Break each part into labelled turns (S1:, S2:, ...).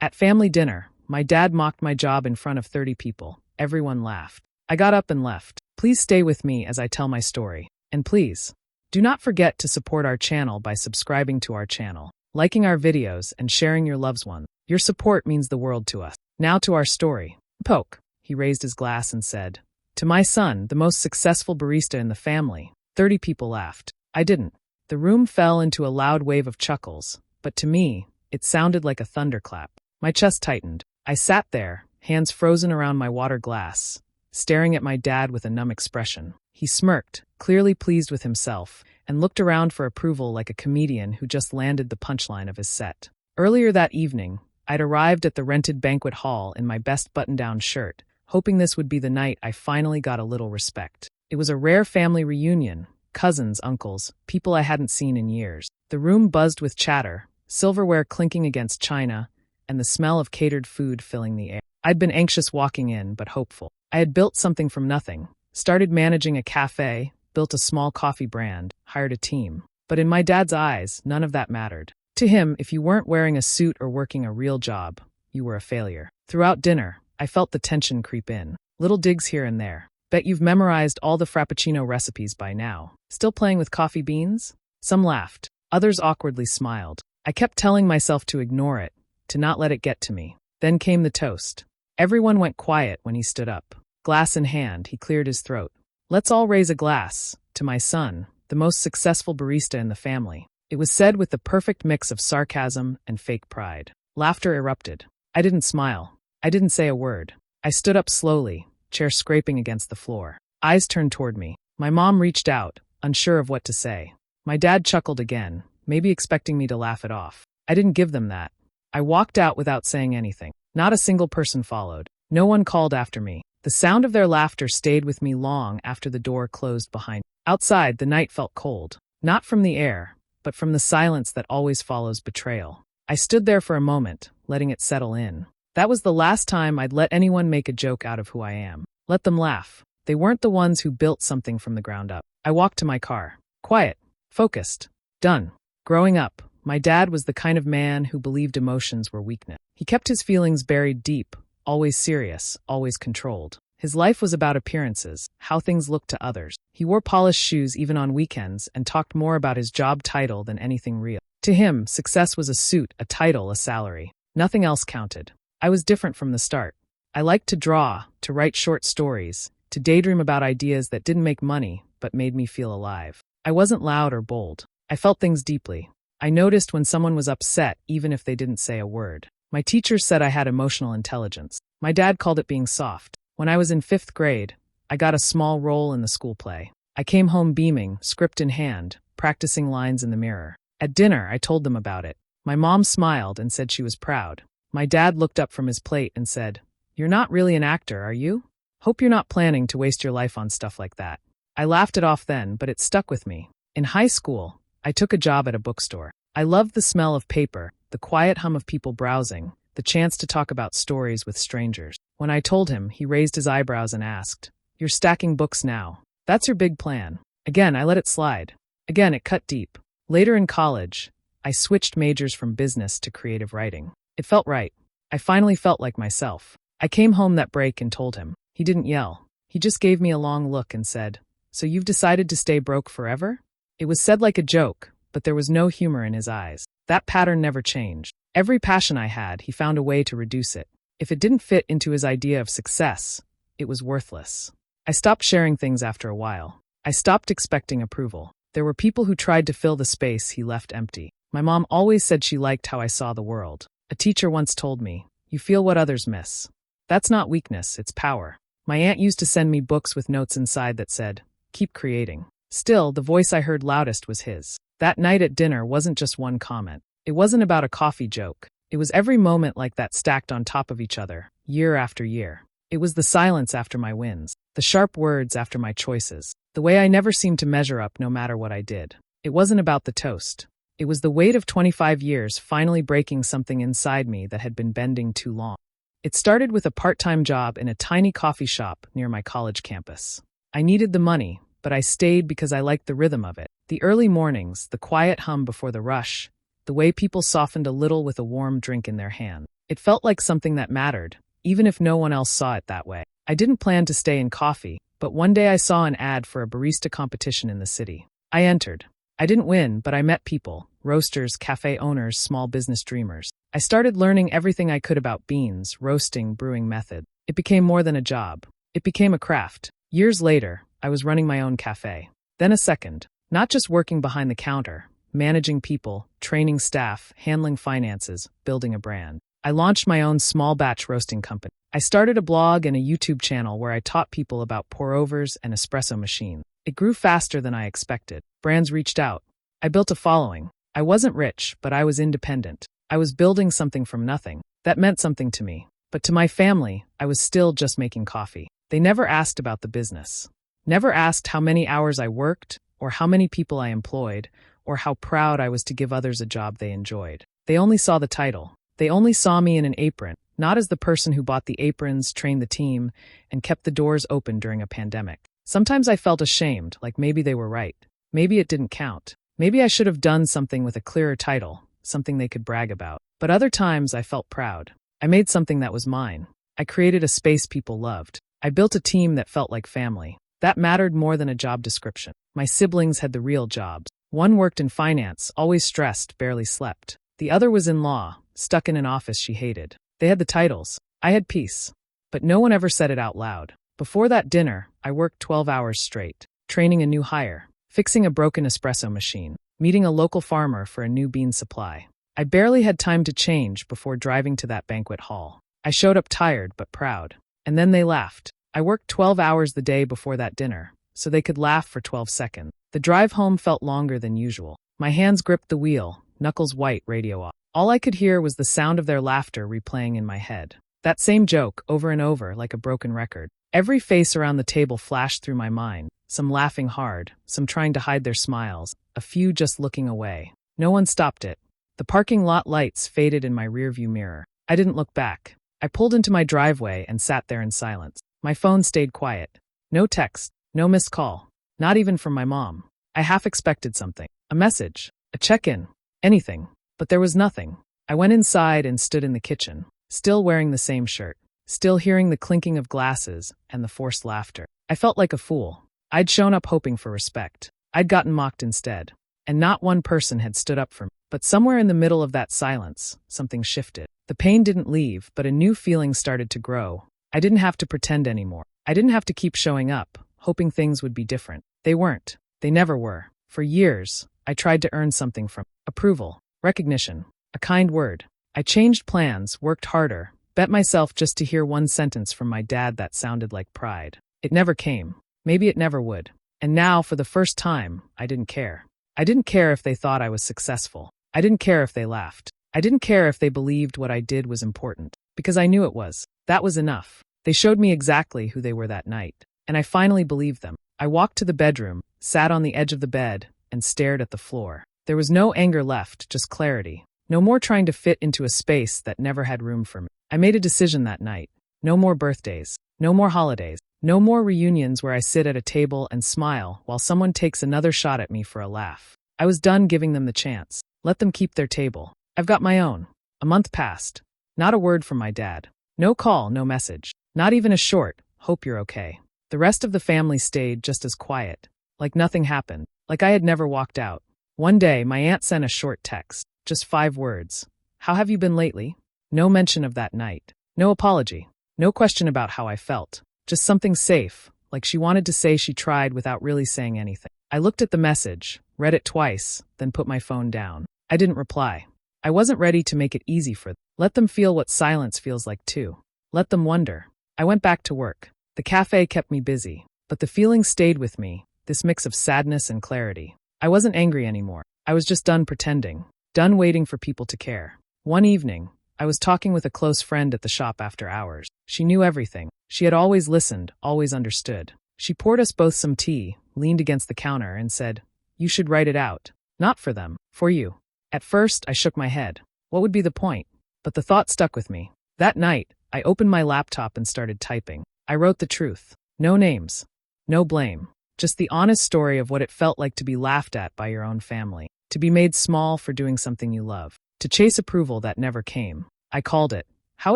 S1: At family dinner, my dad mocked my job in front of 30 people. Everyone laughed. I got up and left. Please stay with me as I tell my story. And please, do not forget to support our channel by subscribing to our channel, liking our videos, and sharing your loved ones. Your support means the world to us. Now to our story. Poke. He raised his glass and said, "To my son, the most successful barista in the family." 30 people laughed. I didn't. The room fell into a loud wave of chuckles, but to me, it sounded like a thunderclap. My chest tightened. I sat there, hands frozen around my water glass, staring at my dad with a numb expression. He smirked, clearly pleased with himself, and looked around for approval like a comedian who just landed the punchline of his set. Earlier that evening, I'd arrived at the rented banquet hall in my best button-down shirt, hoping this would be the night I finally got a little respect. It was a rare family reunion, cousins, uncles, people I hadn't seen in years. The room buzzed with chatter, silverware clinking against china, and the smell of catered food filling the air. I'd been anxious walking in, but hopeful. I had built something from nothing, started managing a cafe, built a small coffee brand, hired a team. But in my dad's eyes, none of that mattered. To him, if you weren't wearing a suit or working a real job, you were a failure. Throughout dinner, I felt the tension creep in. Little digs here and there. Bet you've memorized all the Frappuccino recipes by now. Still playing with coffee beans? Some laughed. Others awkwardly smiled. I kept telling myself to ignore it, to not let it get to me. Then came the toast. Everyone went quiet when he stood up. Glass in hand, he cleared his throat. "Let's all raise a glass, to my son, the most successful barista in the family." It was said with the perfect mix of sarcasm and fake pride. Laughter erupted. I didn't smile. I didn't say a word. I stood up slowly, chair scraping against the floor. Eyes turned toward me. My mom reached out, unsure of what to say. My dad chuckled again, maybe expecting me to laugh it off. I didn't give them that. I walked out without saying anything. Not a single person followed. No one called after me. The sound of their laughter stayed with me long after the door closed behind me. Outside, the night felt cold. Not from the air, but from the silence that always follows betrayal. I stood there for a moment, letting it settle in. That was the last time I'd let anyone make a joke out of who I am. Let them laugh. They weren't the ones who built something from the ground up. I walked to my car. Quiet. Focused. Done. Growing up, my dad was the kind of man who believed emotions were weakness. He kept his feelings buried deep, always serious, always controlled. His life was about appearances, how things looked to others. He wore polished shoes even on weekends and talked more about his job title than anything real. To him, success was a suit, a title, a salary. Nothing else counted. I was different from the start. I liked to draw, to write short stories, to daydream about ideas that didn't make money but made me feel alive. I wasn't loud or bold. I felt things deeply. I noticed when someone was upset even if they didn't say a word. My teachers said I had emotional intelligence. My dad called it being soft. When I was in 5th grade, I got a small role in the school play. I came home beaming, script in hand, practicing lines in the mirror. At dinner, I told them about it. My mom smiled and said she was proud. My dad looked up from his plate and said, "You're not really an actor, are you? Hope you're not planning to waste your life on stuff like that." I laughed it off then, but it stuck with me. In high school, I took a job at a bookstore. I loved the smell of paper, the quiet hum of people browsing, the chance to talk about stories with strangers. When I told him, he raised his eyebrows and asked, "You're stacking books now. That's your big plan." Again, I let it slide. Again, it cut deep. Later in college, I switched majors from business to creative writing. It felt right. I finally felt like myself. I came home that break and told him. He didn't yell. He just gave me a long look and said, "So you've decided to stay broke forever?" It was said like a joke, but there was no humor in his eyes. That pattern never changed. Every passion I had, he found a way to reduce it. If it didn't fit into his idea of success, it was worthless. I stopped sharing things after a while. I stopped expecting approval. There were people who tried to fill the space he left empty. My mom always said she liked how I saw the world. A teacher once told me, "You feel what others miss." That's not weakness, it's power. My aunt used to send me books with notes inside that said, "Keep creating." Still, the voice I heard loudest was his. That night at dinner wasn't just one comment. It wasn't about a coffee joke. It was every moment like that stacked on top of each other, year after year. It was the silence after my wins, the sharp words after my choices, the way I never seemed to measure up no matter what I did. It wasn't about the toast. It was the weight of 25 years finally breaking something inside me that had been bending too long. It started with a part-time job in a tiny coffee shop near my college campus. I needed the money, but I stayed because I liked the rhythm of it. The early mornings, the quiet hum before the rush, the way people softened a little with a warm drink in their hand. It felt like something that mattered, even if no one else saw it that way. I didn't plan to stay in coffee, but one day I saw an ad for a barista competition in the city. I entered. I didn't win, but I met people, roasters, cafe owners, small business dreamers. I started learning everything I could about beans, roasting, brewing method. It became more than a job. It became a craft. Years later, I was running my own cafe. Then a second, not just working behind the counter, managing people, training staff, handling finances, building a brand. I launched my own small batch roasting company. I started a blog and a YouTube channel where I taught people about pour-overs and espresso machines. It grew faster than I expected. Brands reached out. I built a following. I wasn't rich, but I was independent. I was building something from nothing. That meant something to me. But to my family, I was still just making coffee. They never asked about the business. Never asked how many hours I worked, or how many people I employed, or how proud I was to give others a job they enjoyed. They only saw the title. They only saw me in an apron, not as the person who bought the aprons, trained the team, and kept the doors open during a pandemic. Sometimes I felt ashamed, like maybe they were right. Maybe it didn't count. Maybe I should have done something with a clearer title, something they could brag about. But other times I felt proud. I made something that was mine. I created a space people loved. I built a team that felt like family. That mattered more than a job description. My siblings had the real jobs. One worked in finance, always stressed, barely slept. The other was in law, stuck in an office she hated. They had the titles. I had peace. But no one ever said it out loud. Before that dinner, I worked 12 hours straight, training a new hire, fixing a broken espresso machine, meeting a local farmer for a new bean supply. I barely had time to change before driving to that banquet hall. I showed up tired but proud. And then they laughed. I worked 12 hours the day before that dinner, so they could laugh for 12 seconds. The drive home felt longer than usual. My hands gripped the wheel, knuckles white, radio off. All I could hear was the sound of their laughter replaying in my head. That same joke, over and over, like a broken record. Every face around the table flashed through my mind, some laughing hard, some trying to hide their smiles, a few just looking away. No one stopped it. The parking lot lights faded in my rearview mirror. I didn't look back. I pulled into my driveway and sat there in silence. My phone stayed quiet. No text, no missed call, not even from my mom. I half expected something. A message, a check-in, anything. But there was nothing. I went inside and stood in the kitchen, still wearing the same shirt, still hearing the clinking of glasses and the forced laughter. I felt like a fool. I'd shown up hoping for respect. I'd gotten mocked instead. And not one person had stood up for me. But somewhere in the middle of that silence, something shifted. The pain didn't leave, but a new feeling started to grow. I didn't have to pretend anymore. I didn't have to keep showing up, hoping things would be different. They weren't. They never were. For years, I tried to earn something from approval, recognition, a kind word. I changed plans, worked harder, bet myself just to hear one sentence from my dad that sounded like pride. It never came. Maybe it never would. And now, for the first time, I didn't care. I didn't care if they thought I was successful. I didn't care if they laughed. I didn't care if they believed what I did was important. Because I knew it was. That was enough. They showed me exactly who they were that night. And I finally believed them. I walked to the bedroom, sat on the edge of the bed, and stared at the floor. There was no anger left, just clarity. No more trying to fit into a space that never had room for me. I made a decision that night. No more birthdays. No more holidays. No more reunions where I sit at a table and smile while someone takes another shot at me for a laugh. I was done giving them the chance. Let them keep their table. I've got my own. A month passed. Not a word from my dad. No call, no message. Not even a short, hope you're okay. The rest of the family stayed just as quiet. Like nothing happened. Like I had never walked out. One day, my aunt sent a short text. Just 5 words. How have you been lately? No mention of that night. No apology. No question about how I felt. Just something safe, like she wanted to say she tried without really saying anything. I looked at the message, read it twice, then put my phone down. I didn't reply. I wasn't ready to make it easy for them. Let them feel what silence feels like too. Let them wonder. I went back to work. The cafe kept me busy, but the feeling stayed with me, this mix of sadness and clarity. I wasn't angry anymore. I was just done pretending, done waiting for people to care. One evening, I was talking with a close friend at the shop after hours. She knew everything. She had always listened, always understood. She poured us both some tea, leaned against the counter, and said, "You should write it out. Not for them, for you." At first, I shook my head. What would be the point? But the thought stuck with me. That night, I opened my laptop and started typing. I wrote the truth. No names. No blame. Just the honest story of what it felt like to be laughed at by your own family. To be made small for doing something you love. To chase approval that never came. I called it, How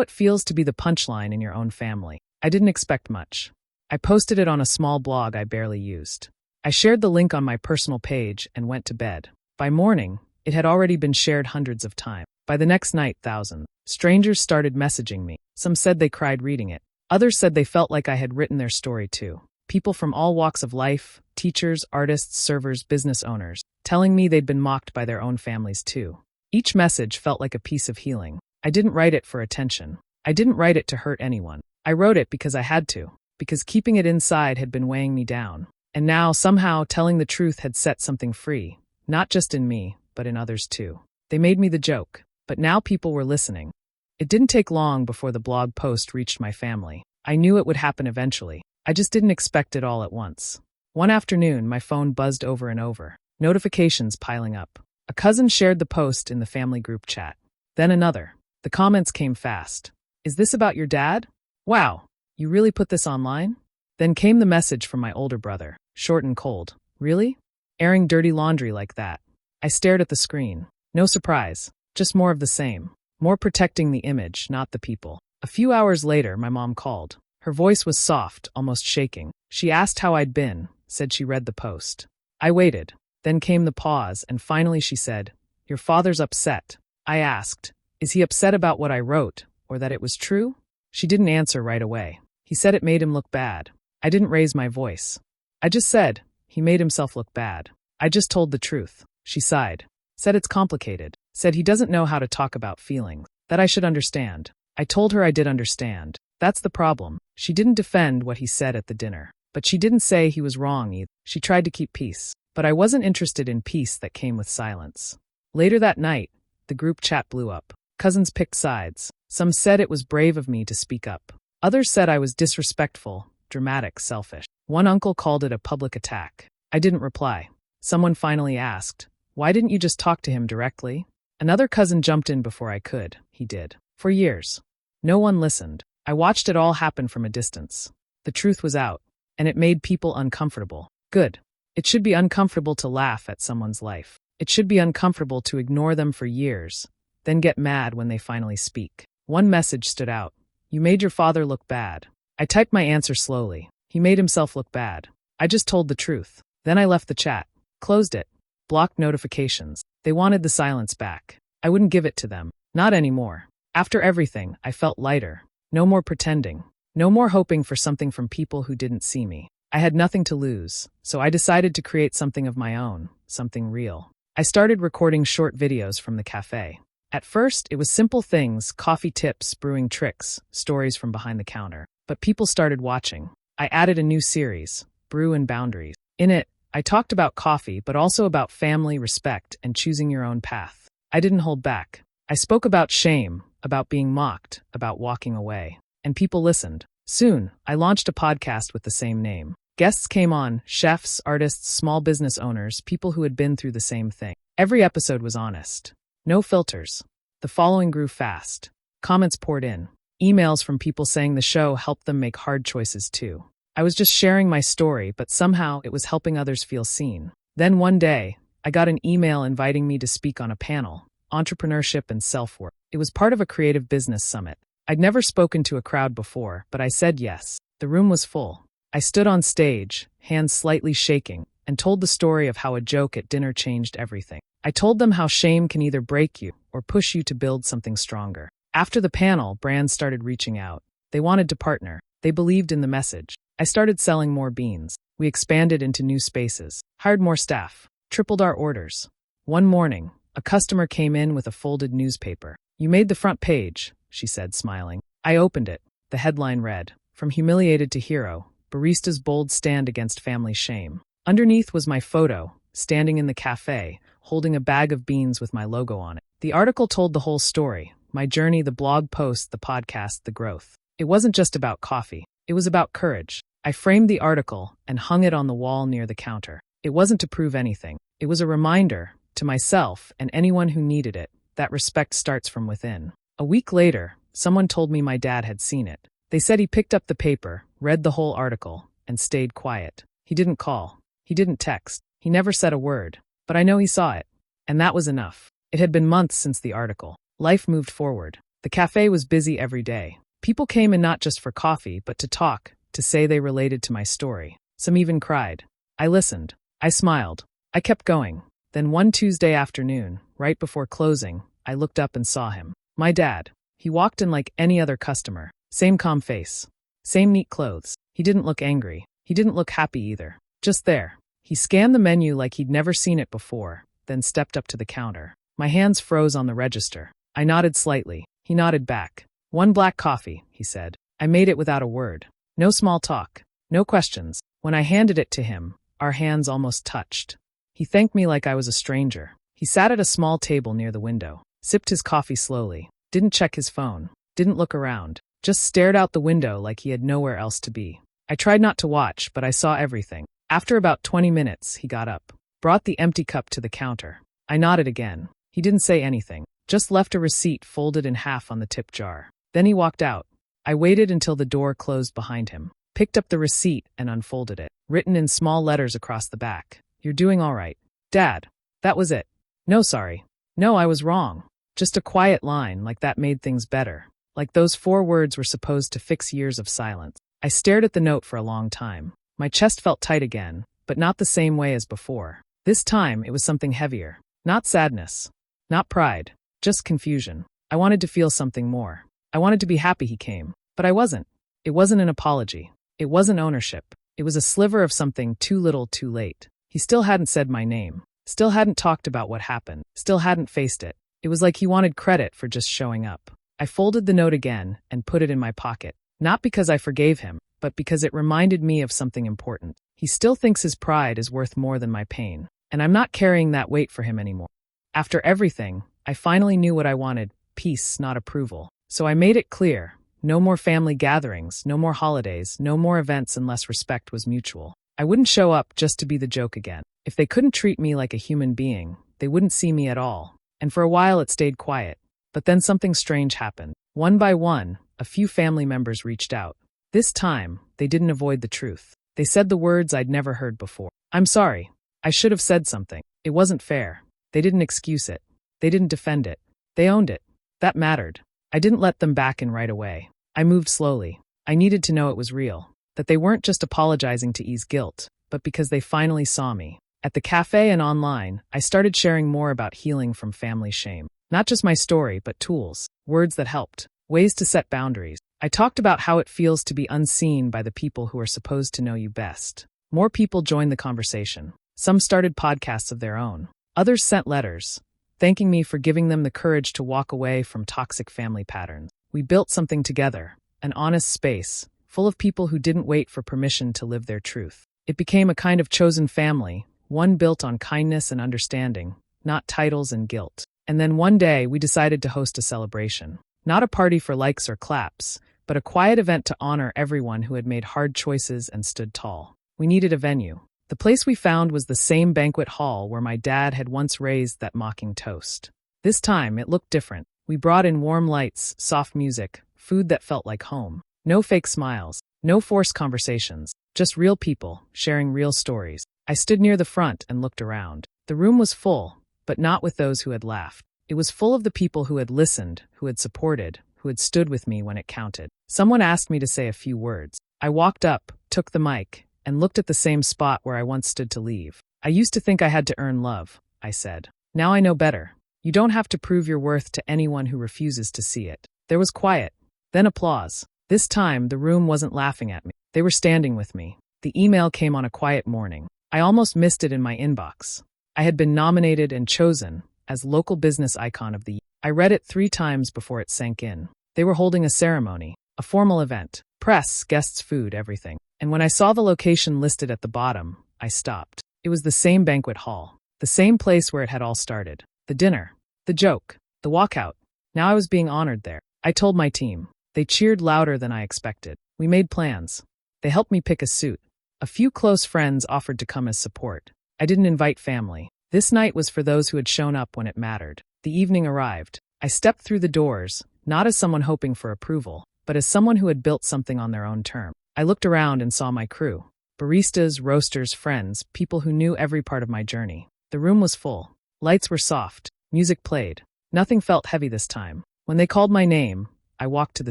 S1: it feels to be the punchline in your own family. I didn't expect much. I posted it on a small blog I barely used. I shared the link on my personal page and went to bed. By morning, it had already been shared hundreds of times. By the next night, thousands. Strangers started messaging me. Some said they cried reading it. Others said they felt like I had written their story too. People from all walks of life, teachers, artists, servers, business owners, telling me they'd been mocked by their own families too. Each message felt like a piece of healing. I didn't write it for attention. I didn't write it to hurt anyone. I wrote it because I had to, because keeping it inside had been weighing me down. And now, somehow, telling the truth had set something free, not just in me, but in others too. They made me the joke, but now people were listening. It didn't take long before the blog post reached my family. I knew it would happen eventually. I just didn't expect it all at once. One afternoon, my phone buzzed over and over, notifications piling up. A cousin shared the post in the family group chat. Then another. The comments came fast. Is this about your dad? Wow, you really put this online? Then came the message from my older brother, short and cold. Really? Airing dirty laundry like that? I stared at the screen. No surprise, just more of the same. More protecting the image, not the people. A few hours later, my mom called. Her voice was soft, almost shaking. She asked how I'd been, said she read the post. I waited. Then came the pause, and finally she said, "Your father's upset." I asked, "Is he upset about what I wrote, or that it was true?" She didn't answer right away. He said it made him look bad. I didn't raise my voice. I just said, he made himself look bad. I just told the truth. She sighed. Said it's complicated. Said he doesn't know how to talk about feelings. That I should understand. I told her I did understand. That's the problem. She didn't defend what he said at the dinner. But she didn't say he was wrong either. She tried to keep peace. But I wasn't interested in peace that came with silence. Later that night, the group chat blew up. Cousins picked sides. Some said it was brave of me to speak up. Others said I was disrespectful, dramatic, selfish. One uncle called it a public attack. I didn't reply. Someone finally asked, "Why didn't you just talk to him directly?" Another cousin jumped in before I could. He did. For years. No one listened. I watched it all happen from a distance. The truth was out, and it made people uncomfortable. Good. It should be uncomfortable to laugh at someone's life. It should be uncomfortable to ignore them for years, then get mad when they finally speak. One message stood out. "You made your father look bad." I typed my answer slowly. He made himself look bad. I just told the truth. Then I left the chat. Closed it. Blocked notifications. They wanted the silence back. I wouldn't give it to them. Not anymore. After everything, I felt lighter. No more pretending. No more hoping for something from people who didn't see me. I had nothing to lose, so I decided to create something of my own, something real. I started recording short videos from the cafe. At first, it was simple things, coffee tips, brewing tricks, stories from behind the counter. But people started watching. I added a new series, Brew and Boundaries. In it, I talked about coffee, but also about family, respect, and choosing your own path. I didn't hold back. I spoke about shame, about being mocked, about walking away. And people listened. Soon, I launched a podcast with the same name. Guests came on, chefs, artists, small business owners, people who had been through the same thing. Every episode was honest. No filters. The following grew fast. Comments poured in. Emails from people saying the show helped them make hard choices too. I was just sharing my story, but somehow it was helping others feel seen. Then one day, I got an email inviting me to speak on a panel, Entrepreneurship and Self-Worth. It was part of a creative business summit. I'd never spoken to a crowd before, but I said yes. The room was full. I stood on stage, hands slightly shaking, and told the story of how a joke at dinner changed everything. I told them how shame can either break you or push you to build something stronger. After the panel, brands started reaching out. They wanted to partner. They believed in the message. I started selling more beans. We expanded into new spaces, hired more staff, tripled our orders. One morning, a customer came in with a folded newspaper. "You made the front page," she said, smiling. I opened it. The headline read, "From Humiliated to Hero, Barista's Bold Stand Against Family Shame." Underneath was my photo, standing in the cafe, holding a bag of beans with my logo on it. The article told the whole story, my journey, the blog post, the podcast, the growth. It wasn't just about coffee. It was about courage. I framed the article and hung it on the wall near the counter. It wasn't to prove anything. It was a reminder, to myself and anyone who needed it, that respect starts from within. A week later, someone told me my dad had seen it. They said he picked up the paper, read the whole article, and stayed quiet. He didn't call. He didn't text. He never said a word. But I know he saw it. And that was enough. It had been months since the article. Life moved forward. The cafe was busy every day. People came in not just for coffee, but to talk, to say they related to my story. Some even cried. I listened. I smiled. I kept going. Then one Tuesday afternoon, right before closing, I looked up and saw him. My dad. He walked in like any other customer. Same calm face. Same neat clothes. He didn't look angry. He didn't look happy either. Just there. He scanned the menu like he'd never seen it before, then stepped up to the counter. My hands froze on the register. I nodded slightly. He nodded back. 1 black coffee, he said. I made it without a word. No small talk. No questions. When I handed it to him, our hands almost touched. He thanked me like I was a stranger. He sat at a small table near the window, sipped his coffee slowly, didn't check his phone, didn't look around, just stared out the window like he had nowhere else to be. I tried not to watch, but I saw everything. After about 20 minutes, he got up, brought the empty cup to the counter. I nodded again. He didn't say anything, just left a receipt folded in half on the tip jar. Then he walked out. I waited until the door closed behind him, picked up the receipt and unfolded it, written in small letters across the back. You're doing all right. Dad. That was it. No, sorry. No, I was wrong. Just a quiet line like that made things better. Like those 4 words were supposed to fix years of silence. I stared at the note for a long time. My chest felt tight again, but not the same way as before. This time, it was something heavier. Not sadness. Not pride. Just confusion. I wanted to feel something more. I wanted to be happy he came. But I wasn't. It wasn't an apology. It wasn't ownership. It was a sliver of something too little too late. He still hadn't said my name. Still hadn't talked about what happened. Still hadn't faced it. It was like he wanted credit for just showing up. I folded the note again and put it in my pocket. Not because I forgave him, but because it reminded me of something important. He still thinks his pride is worth more than my pain, and I'm not carrying that weight for him anymore. After everything, I finally knew what I wanted, peace, not approval. So I made it clear, no more family gatherings, no more holidays, no more events unless respect was mutual. I wouldn't show up just to be the joke again. If they couldn't treat me like a human being, they wouldn't see me at all. And for a while it stayed quiet. But then something strange happened. One by one, a few family members reached out. This time, they didn't avoid the truth. They said the words I'd never heard before. I'm sorry. I should have said something. It wasn't fair. They didn't excuse it. They didn't defend it. They owned it. That mattered. I didn't let them back in right away. I moved slowly. I needed to know it was real. That they weren't just apologizing to ease guilt, but because they finally saw me. At the cafe and online, I started sharing more about healing from family shame. Not just my story, but tools, words that helped, ways to set boundaries. I talked about how it feels to be unseen by the people who are supposed to know you best. More people joined the conversation. Some started podcasts of their own. Others sent letters, thanking me for giving them the courage to walk away from toxic family patterns. We built something together, an honest space, full of people who didn't wait for permission to live their truth. It became a kind of chosen family, one built on kindness and understanding, not titles and guilt. And then one day, we decided to host a celebration. Not a party for likes or claps, but a quiet event to honor everyone who had made hard choices and stood tall. We needed a venue. The place we found was the same banquet hall where my dad had once raised that mocking toast. This time, it looked different. We brought in warm lights, soft music, food that felt like home. No fake smiles, no forced conversations, just real people, sharing real stories. I stood near the front and looked around. The room was full, but not with those who had laughed. It was full of the people who had listened, who had supported, who had stood with me when it counted. Someone asked me to say a few words. I walked up, took the mic, and looked at the same spot where I once stood to leave. I used to think I had to earn love, I said. Now I know better. You don't have to prove your worth to anyone who refuses to see it. There was quiet, then applause. This time, the room wasn't laughing at me. They were standing with me. The email came on a quiet morning. I almost missed it in my inbox. I had been nominated and chosen as local business icon of the year. I read it 3 times before it sank in. They were holding a ceremony, a formal event, press, guests, food, everything. And when I saw the location listed at the bottom, I stopped. It was the same banquet hall, the same place where it had all started. The dinner, the joke, the walkout. Now I was being honored there. I told my team. They cheered louder than I expected. We made plans. They helped me pick a suit. A few close friends offered to come as support. I didn't invite family. This night was for those who had shown up when it mattered. The evening arrived. I stepped through the doors, not as someone hoping for approval, but as someone who had built something on their own terms. I looked around and saw my crew. Baristas, roasters, friends, people who knew every part of my journey. The room was full. Lights were soft. Music played. Nothing felt heavy this time. When they called my name, I walked to the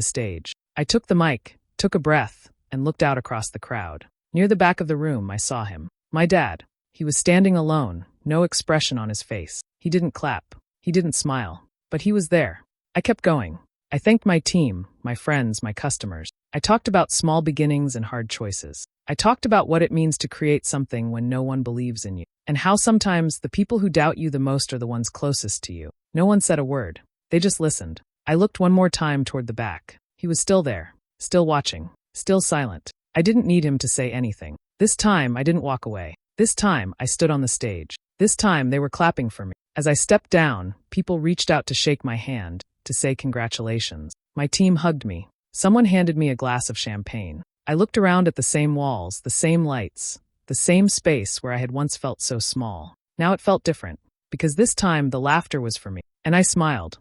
S1: stage. I took the mic, took a breath, and looked out across the crowd. Near the back of the room, I saw him. My dad. He was standing alone, no expression on his face. He didn't clap. He didn't smile. But he was there. I kept going. I thanked my team, my friends, my customers. I talked about small beginnings and hard choices. I talked about what it means to create something when no one believes in you, and how sometimes the people who doubt you the most are the ones closest to you. No one said a word. They just listened. I looked one more time toward the back. He was still there, still watching, still silent. I didn't need him to say anything. This time, I didn't walk away. This time, I stood on the stage. This time, they were clapping for me. As I stepped down, people reached out to shake my hand, to say congratulations. My team hugged me. Someone handed me a glass of champagne. I looked around at the same walls, the same lights, the same space where I had once felt so small. Now it felt different, because this time the laughter was for me, and I smiled.